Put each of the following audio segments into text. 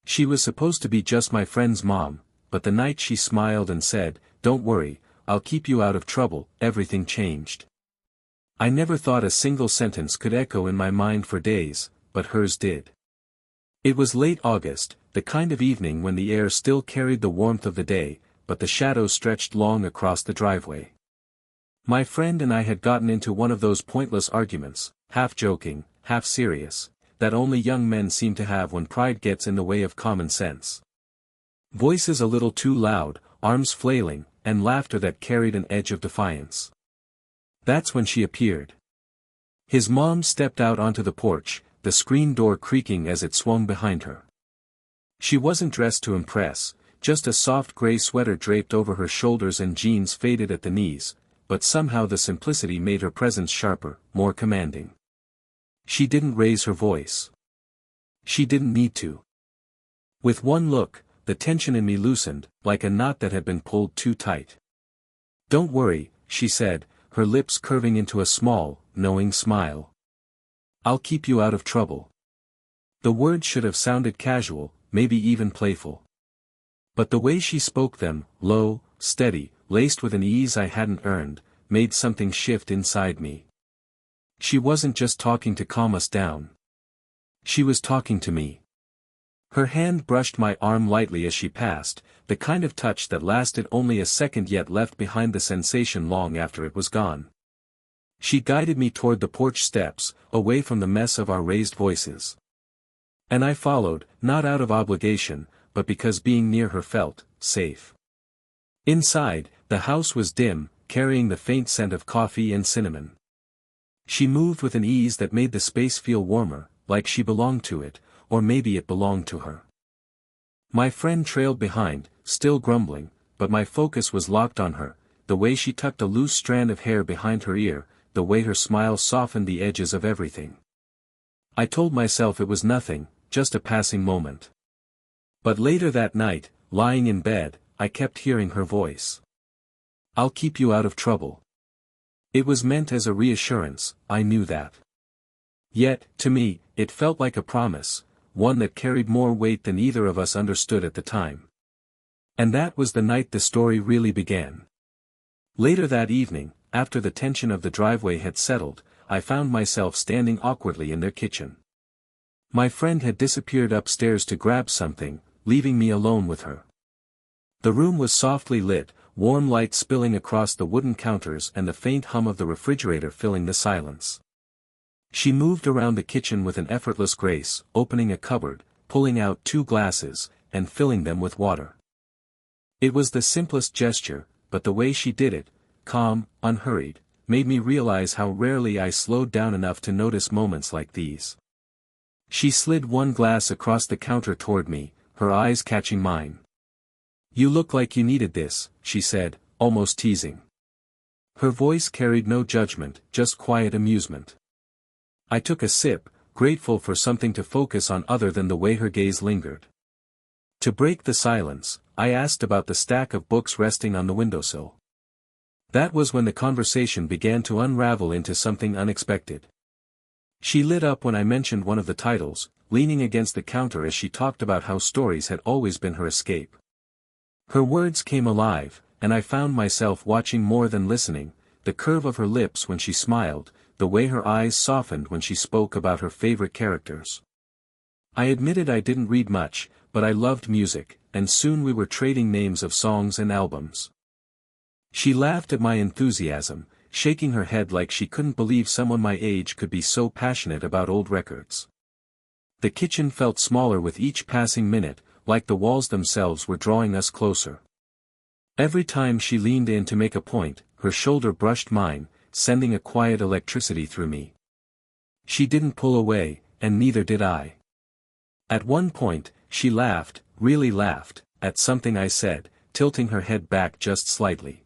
She was supposed to be just my friend's mom, but the night she smiled and said, "Don't worry, I'll keep you out of trouble," everything changed. I never thought a single sentence could echo in my mind for days, but hers did. It was late August, the kind of evening when the air still carried the warmth of the day, but the shadows stretched long across the driveway. My friend and I had gotten into one of those pointless arguments, half joking, half serious, that only young men seem to have when pride gets in the way of common sense. Voices a little too loud, arms flailing, and laughter that carried an edge of defiance. That's when she appeared. His mom stepped out onto the porch, the screen door creaking as it swung behind her. She wasn't dressed to impress, just a soft gray sweater draped over her shoulders and jeans faded at the knees, but somehow the simplicity made her presence sharper, more commanding. She didn't raise her voice. She didn't need to. With one look, the tension in me loosened, like a knot that had been pulled too tight. "Don't worry," she said, her lips curving into a small, knowing smile. "I'll keep you out of trouble." The words should have sounded casual, maybe even playful. But the way she spoke them, low, steady, laced with an ease I hadn't earned, made something shift inside me. She wasn't just talking to calm us down. She was talking to me. Her hand brushed my arm lightly as she passed, the kind of touch that lasted only a second yet left behind the sensation long after it was gone. She guided me toward the porch steps, away from the mess of our raised voices. And I followed, not out of obligation, but because being near her felt safe. Inside, the house was dim, carrying the faint scent of coffee and cinnamon. She moved with an ease that made the space feel warmer, like she belonged to it, or maybe it belonged to her. My friend trailed behind, still grumbling, but my focus was locked on her, the way she tucked a loose strand of hair behind her ear, the way her smile softened the edges of everything. I told myself it was nothing, just a passing moment. But later that night, lying in bed, I kept hearing her voice. "I'll keep you out of trouble." It was meant as a reassurance, I knew that. Yet, to me, it felt like a promise, one that carried more weight than either of us understood at the time. And that was the night the story really began. Later that evening, after the tension of the driveway had settled, I found myself standing awkwardly in their kitchen. My friend had disappeared upstairs to grab something, leaving me alone with her. The room was softly lit, warm light spilling across the wooden counters and the faint hum of the refrigerator filling the silence. She moved around the kitchen with an effortless grace, opening a cupboard, pulling out 2 glasses, and filling them with water. It was the simplest gesture, but the way she did it, calm, unhurried, made me realize how rarely I slowed down enough to notice moments like these. She slid 1 glass across the counter toward me, her eyes catching mine. "You look like you needed this," she said, almost teasing. Her voice carried no judgment, just quiet amusement. I took a sip, grateful for something to focus on other than the way her gaze lingered. To break the silence, I asked about the stack of books resting on the windowsill. That was when the conversation began to unravel into something unexpected. She lit up when I mentioned one of the titles, leaning against the counter as she talked about how stories had always been her escape. Her words came alive, and I found myself watching more than listening, the curve of her lips when she smiled, the way her eyes softened when she spoke about her favorite characters. I admitted I didn't read much, but I loved music, and soon we were trading names of songs and albums. She laughed at my enthusiasm, shaking her head like she couldn't believe someone my age could be so passionate about old records. The kitchen felt smaller with each passing minute, like the walls themselves were drawing us closer. Every time she leaned in to make a point, her shoulder brushed mine, sending a quiet electricity through me. She didn't pull away, and neither did I. At one point, she laughed, really laughed, at something I said, tilting her head back just slightly.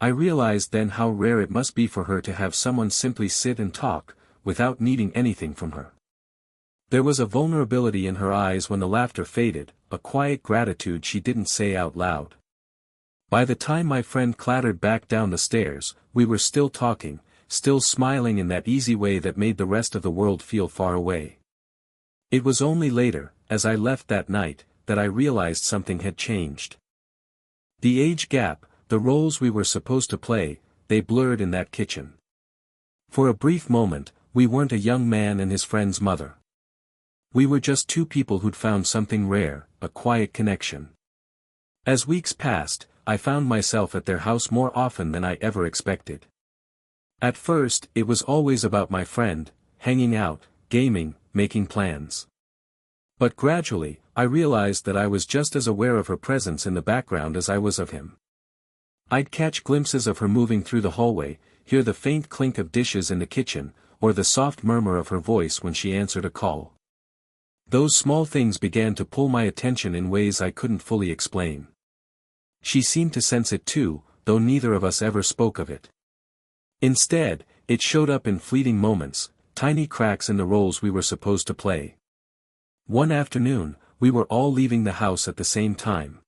I realized then how rare it must be for her to have someone simply sit and talk, without needing anything from her. There was a vulnerability in her eyes when the laughter faded, a quiet gratitude she didn't say out loud. By the time my friend clattered back down the stairs, we were still talking, still smiling in that easy way that made the rest of the world feel far away. It was only later, as I left that night, that I realized something had changed. The age gap, the roles we were supposed to play, they blurred in that kitchen. For a brief moment, we weren't a young man and his friend's mother. We were just two people who'd found something rare, a quiet connection. As weeks passed, I found myself at their house more often than I ever expected. At first, it was always about my friend, hanging out, gaming, making plans. But gradually, I realized that I was just as aware of her presence in the background as I was of him. I'd catch glimpses of her moving through the hallway, hear the faint clink of dishes in the kitchen, or the soft murmur of her voice when she answered a call. Those small things began to pull my attention in ways I couldn't fully explain. She seemed to sense it too, though neither of us ever spoke of it. Instead, it showed up in fleeting moments, tiny cracks in the roles we were supposed to play. One afternoon, we were all leaving the house at the same time.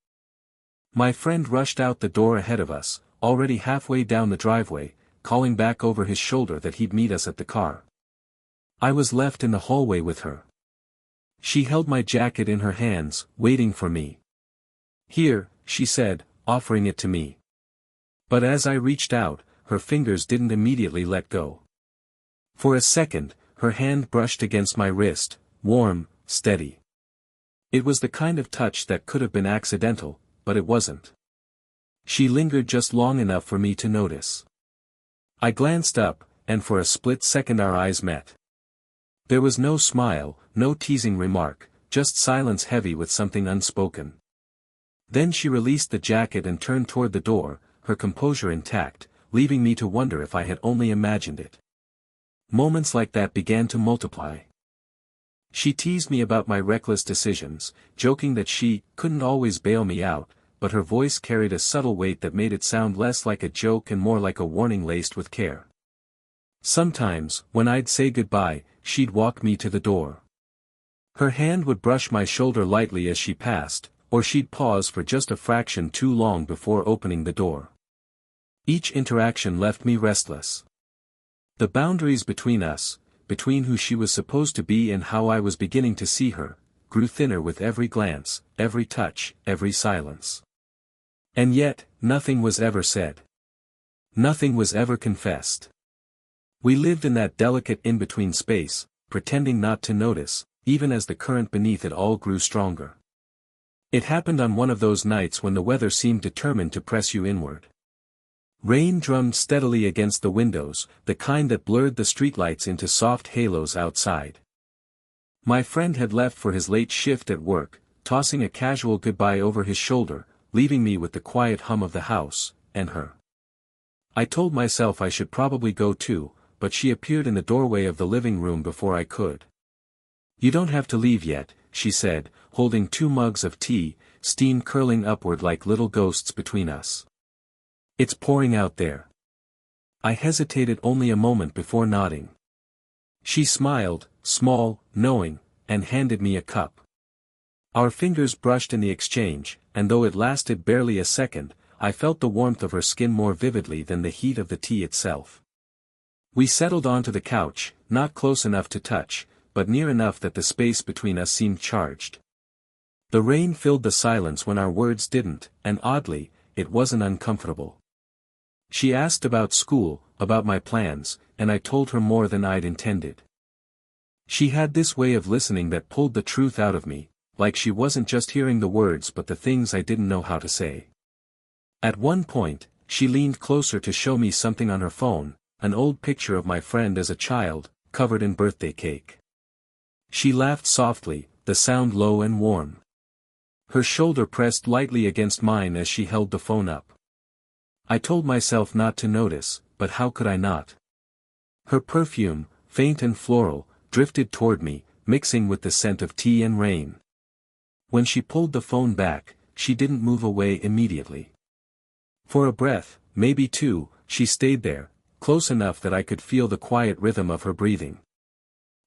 My friend rushed out the door ahead of us, already halfway down the driveway, calling back over his shoulder that he'd meet us at the car. I was left in the hallway with her. She held my jacket in her hands, waiting for me. "Here," she said, offering it to me. But as I reached out, her fingers didn't immediately let go. For a second, her hand brushed against my wrist, warm, steady. It was the kind of touch that could have been accidental, but it wasn't. She lingered just long enough for me to notice. I glanced up, and for a split second our eyes met. There was no smile, no teasing remark, just silence heavy with something unspoken. Then she released the jacket and turned toward the door, her composure intact, leaving me to wonder if I had only imagined it. Moments like that began to multiply. She teased me about my reckless decisions, joking that she couldn't always bail me out, but her voice carried a subtle weight that made it sound less like a joke and more like a warning laced with care. Sometimes, when I'd say goodbye, she'd walk me to the door. Her hand would brush my shoulder lightly as she passed, or she'd pause for just a fraction too long before opening the door. Each interaction left me restless. The boundaries between us, between who she was supposed to be and how I was beginning to see her, grew thinner with every glance, every touch, every silence. And yet, nothing was ever said. Nothing was ever confessed. We lived in that delicate in-between space, pretending not to notice, even as the current beneath it all grew stronger. It happened on one of those nights when the weather seemed determined to press you inward. Rain drummed steadily against the windows, the kind that blurred the streetlights into soft halos outside. My friend had left for his late shift at work, tossing a casual goodbye over his shoulder, leaving me with the quiet hum of the house, and her. I told myself I should probably go too, but she appeared in the doorway of the living room before I could. "You don't have to leave yet," she said, holding 2 mugs of tea, steam curling upward like little ghosts between us. "It's pouring out there." I hesitated only a moment before nodding. She smiled, small, knowing, and handed me a cup. Our fingers brushed in the exchange, and though it lasted barely a second, I felt the warmth of her skin more vividly than the heat of the tea itself. We settled onto the couch, not close enough to touch, but near enough that the space between us seemed charged. The rain filled the silence when our words didn't, and oddly, it wasn't uncomfortable. She asked about school, about my plans, and I told her more than I'd intended. She had this way of listening that pulled the truth out of me, like she wasn't just hearing the words but the things I didn't know how to say. At one point, she leaned closer to show me something on her phone, an old picture of my friend as a child, covered in birthday cake. She laughed softly, the sound low and warm. Her shoulder pressed lightly against mine as she held the phone up. I told myself not to notice, but how could I not? Her perfume, faint and floral, drifted toward me, mixing with the scent of tea and rain. When she pulled the phone back, she didn't move away immediately. For a breath, maybe two, she stayed there, close enough that I could feel the quiet rhythm of her breathing.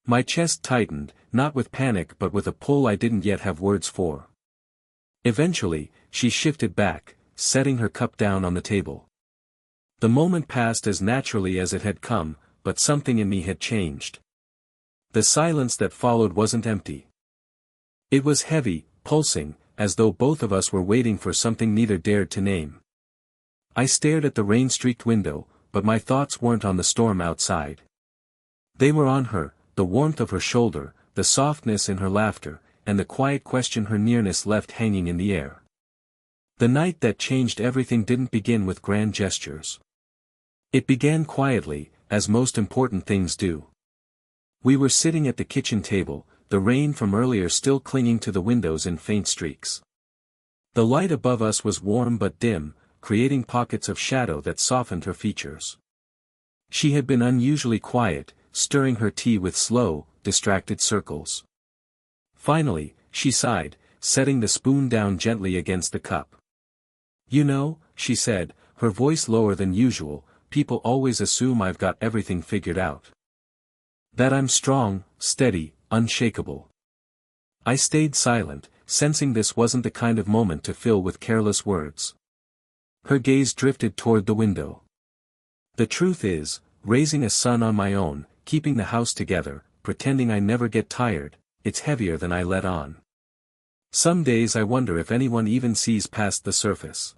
My chest tightened, not with panic but with a pull I didn't yet have words for. Eventually, she shifted back, setting her cup down on the table. The moment passed as naturally as it had come, but something in me had changed. The silence that followed wasn't empty. It was heavy, pulsing, as though both of us were waiting for something neither dared to name. I stared at the rain-streaked window, but my thoughts weren't on the storm outside. They were on her, the warmth of her shoulder, the softness in her laughter, and the quiet question her nearness left hanging in the air. The night that changed everything didn't begin with grand gestures. It began quietly, as most important things do. We were sitting at the kitchen table, the rain from earlier still clinging to the windows in faint streaks. The light above us was warm but dim, creating pockets of shadow that softened her features. She had been unusually quiet, stirring her tea with slow, distracted circles. Finally, she sighed, setting the spoon down gently against the cup. "You know," she said, her voice lower than usual, "people always assume I've got everything figured out. That I'm strong, steady, unshakable." I stayed silent, sensing this wasn't the kind of moment to fill with careless words. Her gaze drifted toward the window. "The truth is, raising a son on my own, keeping the house together, pretending I never get tired, it's heavier than I let on. Some days I wonder if anyone even sees past the surface."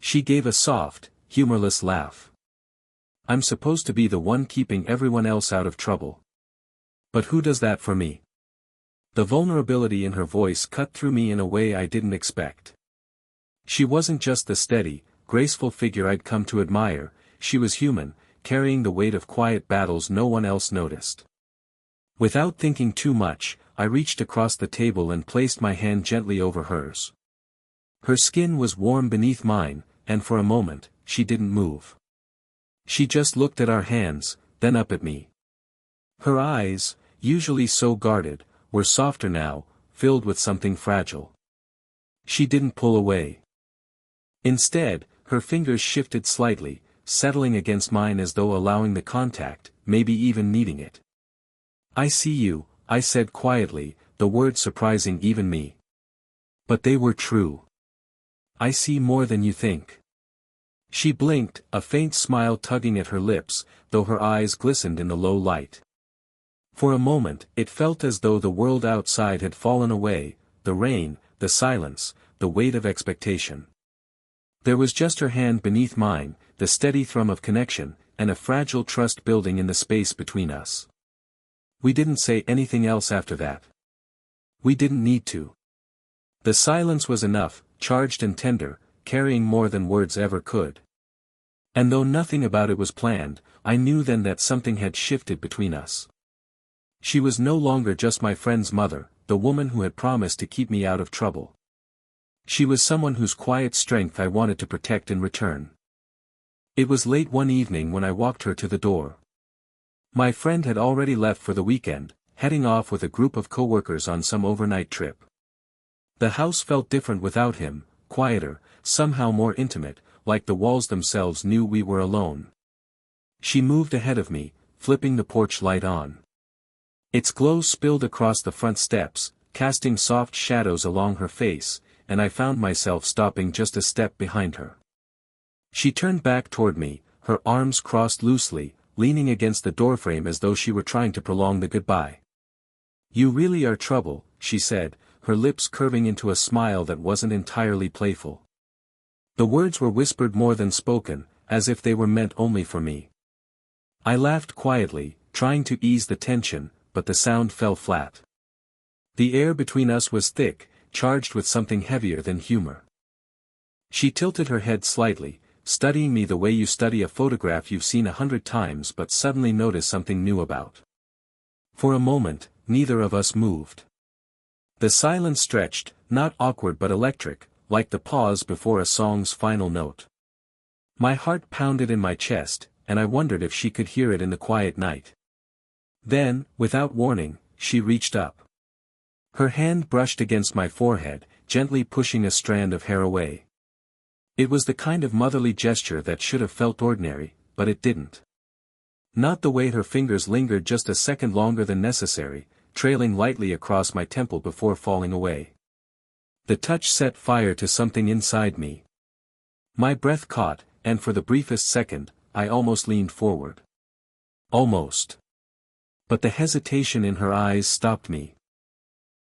She gave a soft, humorless laugh. "I'm supposed to be the one keeping everyone else out of trouble. But who does that for me?" The vulnerability in her voice cut through me in a way I didn't expect. She wasn't just the steady, graceful figure I'd come to admire, she was human, carrying the weight of quiet battles no one else noticed. Without thinking too much, I reached across the table and placed my hand gently over hers. Her skin was warm beneath mine, and for a moment, she didn't move. She just looked at our hands, then up at me. Her eyes, usually so guarded, were softer now, filled with something fragile. She didn't pull away. Instead, her fingers shifted slightly, settling against mine as though allowing the contact, maybe even needing it. "I see you," I said quietly, the words surprising even me. But they were true. "I see more than you think." She blinked, a faint smile tugging at her lips, though her eyes glistened in the low light. For a moment, it felt as though the world outside had fallen away, the rain, the silence, the weight of expectation. There was just her hand beneath mine, the steady thrum of connection, and a fragile trust building in the space between us. We didn't say anything else after that. We didn't need to. The silence was enough, charged and tender, carrying more than words ever could. And though nothing about it was planned, I knew then that something had shifted between us. She was no longer just my friend's mother, the woman who had promised to keep me out of trouble. She was someone whose quiet strength I wanted to protect in return. It was late one evening when I walked her to the door. My friend had already left for the weekend, heading off with a group of coworkers on some overnight trip. The house felt different without him, quieter, somehow more intimate, like the walls themselves knew we were alone. She moved ahead of me, flipping the porch light on. Its glow spilled across the front steps, casting soft shadows along her face, and I found myself stopping just a step behind her. She turned back toward me, her arms crossed loosely, leaning against the doorframe as though she were trying to prolong the goodbye. "You really are trouble," she said, her lips curving into a smile that wasn't entirely playful. The words were whispered more than spoken, as if they were meant only for me. I laughed quietly, trying to ease the tension, but the sound fell flat. The air between us was thick, charged with something heavier than humor. She tilted her head slightly, studying me the way you study a photograph you've seen 100 times but suddenly notice something new about. For a moment, neither of us moved. The silence stretched, not awkward but electric, like the pause before a song's final note. My heart pounded in my chest, and I wondered if she could hear it in the quiet night. Then, without warning, she reached up. Her hand brushed against my forehead, gently pushing a strand of hair away. It was the kind of motherly gesture that should have felt ordinary, but it didn't. Not the way her fingers lingered just a second longer than necessary, trailing lightly across my temple before falling away. The touch set fire to something inside me. My breath caught, and for the briefest second, I almost leaned forward. Almost. But the hesitation in her eyes stopped me.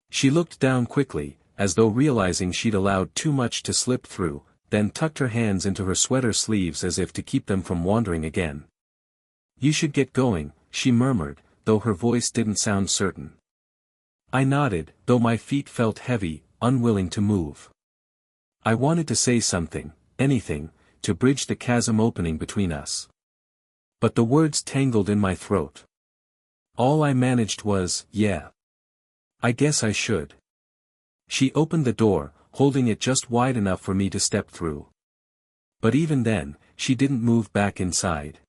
She looked down quickly, as though realizing she'd allowed too much to slip through, then tucked her hands into her sweater sleeves as if to keep them from wandering again. "You should get going," she murmured, though her voice didn't sound certain. I nodded, though my feet felt heavy, unwilling to move. I wanted to say something, anything, to bridge the chasm opening between us. But the words tangled in my throat. All I managed was, "Yeah. I guess I should." She opened the door, holding it just wide enough for me to step through. But even then, she didn't move back inside.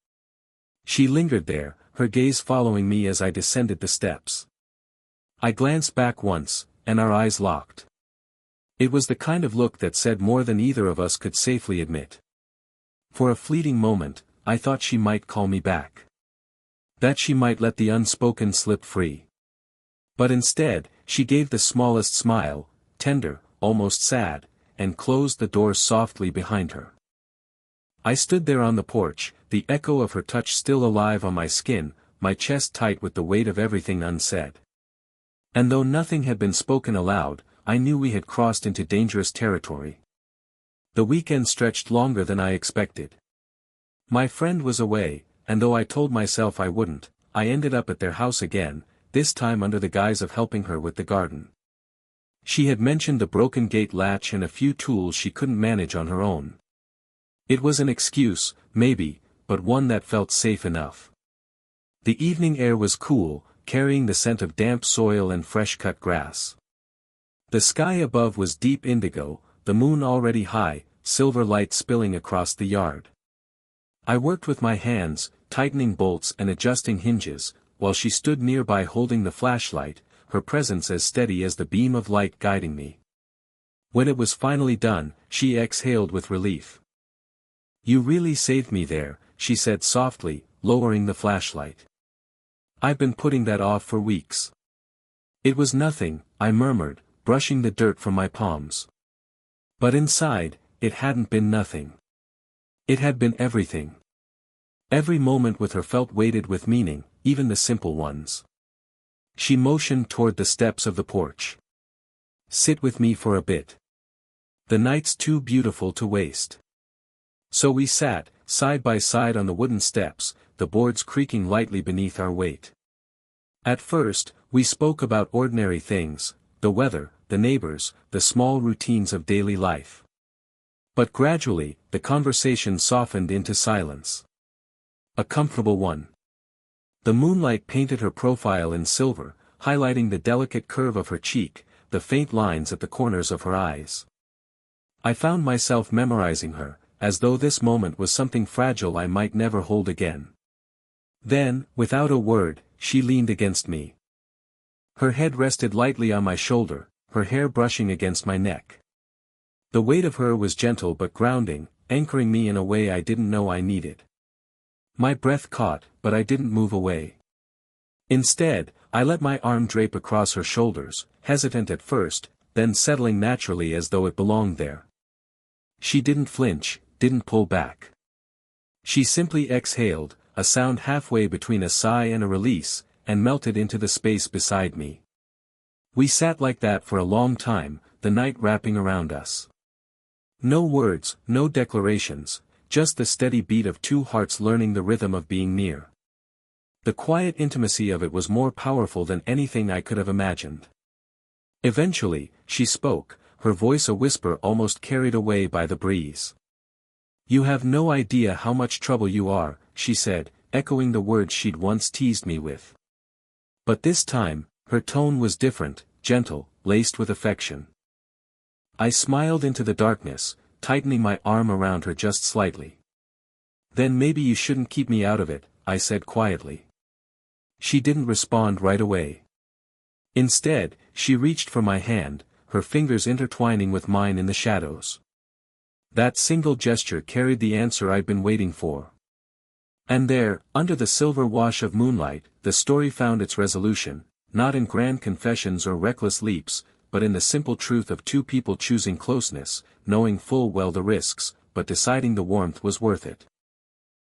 She lingered there, her gaze following me as I descended the steps. I glanced back once, and our eyes locked. It was the kind of look that said more than either of us could safely admit. For a fleeting moment, I thought she might call me back. That she might let the unspoken slip free. But instead, she gave the smallest smile, tender, almost sad, and closed the door softly behind her. I stood there on the porch, the echo of her touch still alive on my skin, my chest tight with the weight of everything unsaid. And though nothing had been spoken aloud, I knew we had crossed into dangerous territory. The weekend stretched longer than I expected. My friend was away, and though I told myself I wouldn't, I ended up at their house again, this time under the guise of helping her with the garden. She had mentioned the broken gate latch and a few tools she couldn't manage on her own. It was an excuse, maybe, but one that felt safe enough. The evening air was cool, carrying the scent of damp soil and fresh-cut grass. The sky above was deep indigo, the moon already high, silver light spilling across the yard. I worked with my hands, tightening bolts and adjusting hinges, while she stood nearby holding the flashlight, her presence as steady as the beam of light guiding me. When it was finally done, she exhaled with relief. "You really saved me there," she said softly, lowering the flashlight. "I've been putting that off for weeks." "It was nothing," I murmured, brushing the dirt from my palms. But inside, it hadn't been nothing. It had been everything. Every moment with her felt weighted with meaning, even the simple ones. She motioned toward the steps of the porch. "Sit with me for a bit. The night's too beautiful to waste." So we sat, side by side on the wooden steps, the boards creaking lightly beneath our weight. At first, we spoke about ordinary things, the weather, the neighbors, the small routines of daily life. But gradually, the conversation softened into silence. A comfortable one. The moonlight painted her profile in silver, highlighting the delicate curve of her cheek, the faint lines at the corners of her eyes. I found myself memorizing her, as though this moment was something fragile I might never hold again. Then, without a word, she leaned against me. Her head rested lightly on my shoulder, her hair brushing against my neck. The weight of her was gentle but grounding, anchoring me in a way I didn't know I needed. My breath caught, but I didn't move away. Instead, I let my arm drape across her shoulders, hesitant at first, then settling naturally as though it belonged there. She didn't flinch, didn't pull back. She simply exhaled, a sound halfway between a sigh and a release, and melted into the space beside me. We sat like that for a long time, the night wrapping around us. No words, no declarations, just the steady beat of two hearts learning the rhythm of being near. The quiet intimacy of it was more powerful than anything I could have imagined. Eventually, she spoke, her voice a whisper almost carried away by the breeze. "You have no idea how much trouble you are," she said, echoing the words she'd once teased me with. But this time, her tone was different, gentle, laced with affection. I smiled into the darkness, tightening my arm around her just slightly. "Then maybe you shouldn't keep me out of it," I said quietly. She didn't respond right away. Instead, she reached for my hand, her fingers intertwining with mine in the shadows. That single gesture carried the answer I'd been waiting for. And there, under the silver wash of moonlight, the story found its resolution, not in grand confessions or reckless leaps, but in the simple truth of two people choosing closeness, knowing full well the risks, but deciding the warmth was worth it.